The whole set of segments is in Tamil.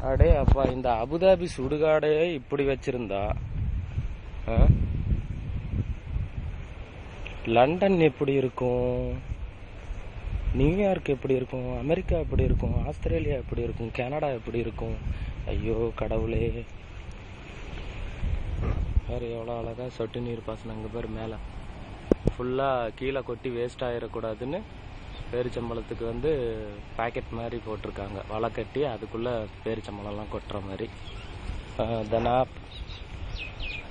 அடே அப்பா, இந்த அபுதாபி சுடுகாடே இப்படி வச்சிருந்தா லண்டன் எப்படி இருக்கும், நியூயார்க் எப்படி இருக்கும், அமெரிக்கா எப்படி இருக்கும், ஆஸ்திரேலியா எப்படி இருக்கும், கனடா எப்படி இருக்கும்? ஐயோ கடவுளே. வேற எவ்வளோ அழகா சொட்டு நீர் பாசனம். அங்கே பேர் மேலே ஃபுல்லாக கீழே கொட்டி வேஸ்ட் ஆகிடக்கூடாதுன்னு பேரிச்சம்பழத்துக்கு வந்து பேக்கெட் மாதிரி போட்டிருக்காங்க, வலை கட்டி அதுக்குள்ளே பேரிச்சம்பழம்லாம் கொட்டுற மாதிரி.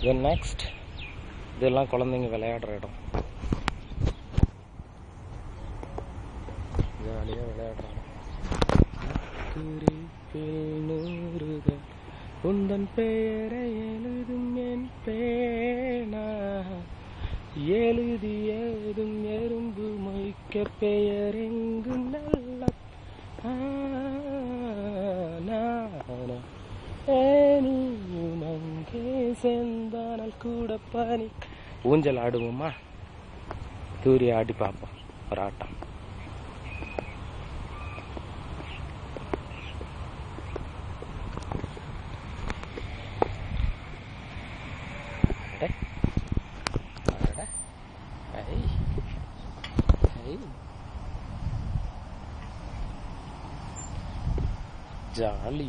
தென் நெக்ஸ்ட் இதெல்லாம் குழந்தைங்க விளையாடுற இடம். ஜாலியாக விளையாடுறாங்க. உந்தன் பெயரை எழுதும் என் பேனா, எழுதியதும் எறும்பு மொய்க்க பெயர் எங்கும் நல்ல அங்கே சேர்ந்தானால் கூட பனி. ஊஞ்சல் ஆடுவோமா? தூரி ஆடி பார்ப்போம் ஒரு ஆட்டம். ஜாலி.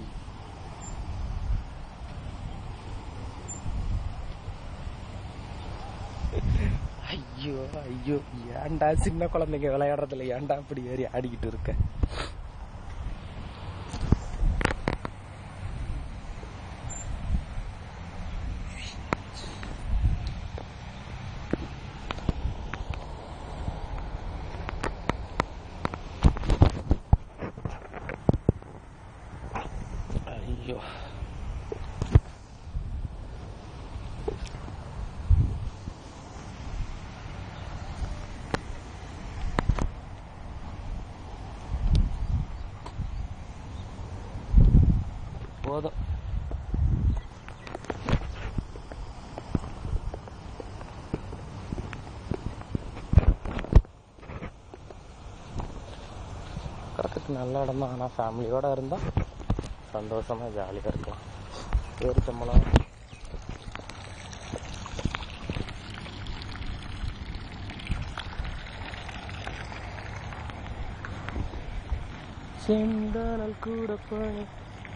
ஐயோ ஐயோ, ஏன்டா சின்ன குழந்தைங்க விளையாடுறதுல ஏன்டா அப்படி ஏறி ஆடிக்கிட்டு இருக்க? ஐயோ, போதும். கரெக்டுக்கு நல்ல இடம் தான். ஆனால் ஃபேமிலியோடு இருந்தால் சந்தோஷமாக ஜாலியாக இருக்கலாம். பேரிச்சம்பழம் செந்தானல் கூட போய்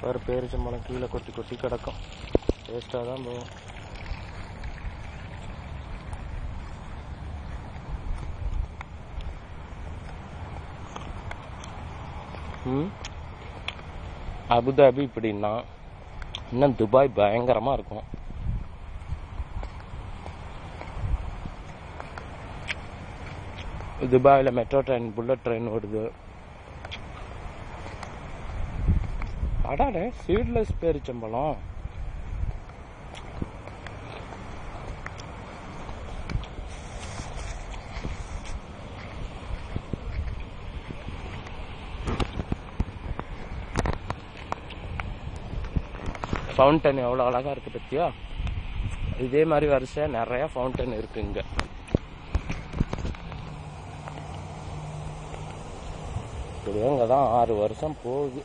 ஒரு பேரிச்சம்பழம் கீழே கொட்டி கொட்டி கிடக்கும். வேஸ்ட்டாக தான் போகும். அபுதாபி இப்படின்னா இன்னும் துபாய் பயங்கரமாக இருக்கும். துபாயில் மெட்ரோ ட்ரெயின், புல்லட் ட்ரெயின் ஓடுது. அடாடே, சீட்லெஸ் பேரிச்சம்பழம். ஃபவுண்டன் எவ்வளோ அழகா இருக்கு பத்தியா? இதே மாதிரி வரிசையா நிறைய ஃபவுண்டன் இருக்கு இங்க. இங்க தான் 6 வருஷம் போகுது.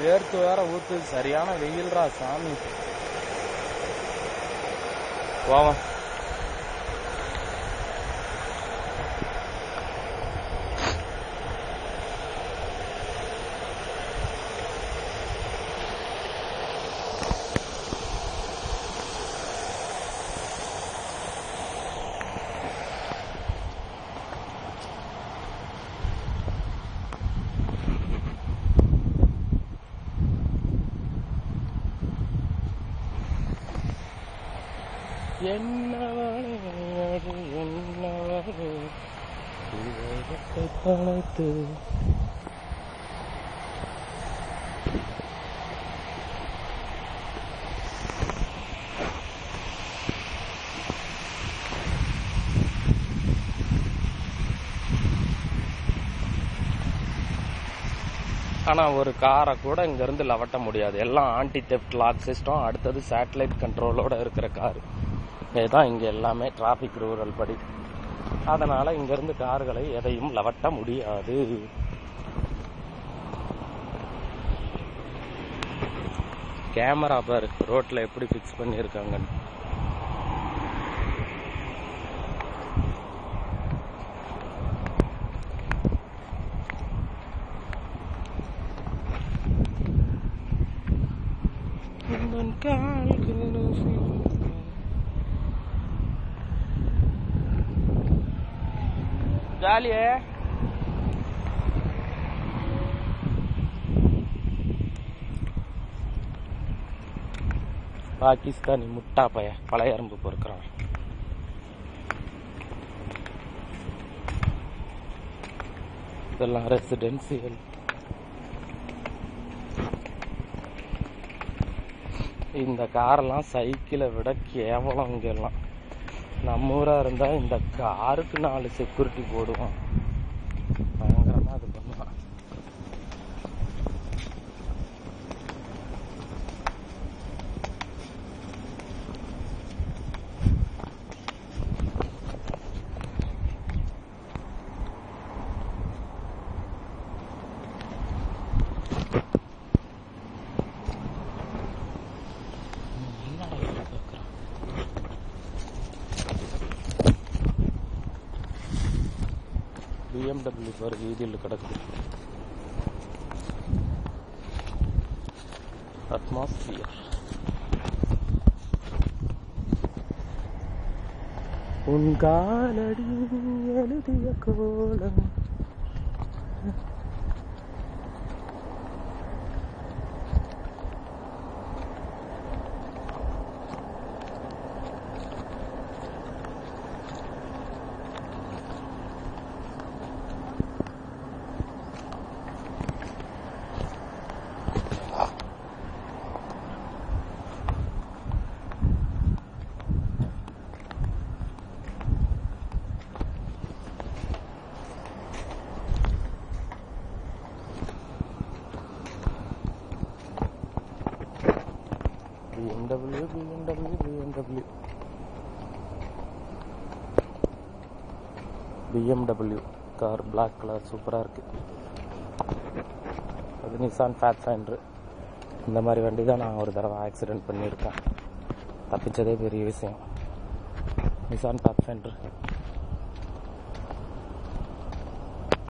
வேர்த்து வேற ஊத்து. சரியான வெயில்ரா சாமி. போவா என்னவளே என்னவளே அனைத்து ஆனால் ஒரு காரை கூட இங்கேருந்து லவட்ட முடியாது. எல்லாம் ஆன்டி தெஃப்ட் லாக் சிஸ்டம், அடுத்தது சேட்டலைட் கண்ட்ரோலோட இருக்கிற காரு. இதுதான் இங்கே எல்லாமே டிராஃபிக் ரூரல் படி. அதனால் இங்கேருந்து கார்களை எதையும் லவட்ட முடியாது. கேமரா பாரு ரோட்டில் எப்படி ஃபிக்ஸ் பண்ணியிருக்காங்கன்னு. ஜாலியே பாகிஸ்தானி முட்டா பைய பழைய எறும்பு பொறுக்கிறான். இதெல்லாம் ரெசிடென்சியல். இந்த காரெல்லாம் சைக்கிளை விட கேவலம். இங்கெல்லாம் நம்ம ஊரா இருந்தா இந்த காருக்கு 4 செக்யூரிட்டி போடுவான், பயங்கரமா இது பண்ணுவான். BMW பாரு வீதியில் கிடக்குது. அட்மாஸ்பியர். உன் காலடி எழுதிய கோலம். BMW கார் பிளாக் கலர் சூப்பராக இருக்கு. அது நிசான் பாத்ஃபைண்டர். இந்த மாதிரி வண்டி தான் நான் ஒரு தடவை ஆக்சிடென்ட் பண்ணியிருக்கேன். தப்பிச்சதே பெரிய விஷயம். Nissan Pathfinder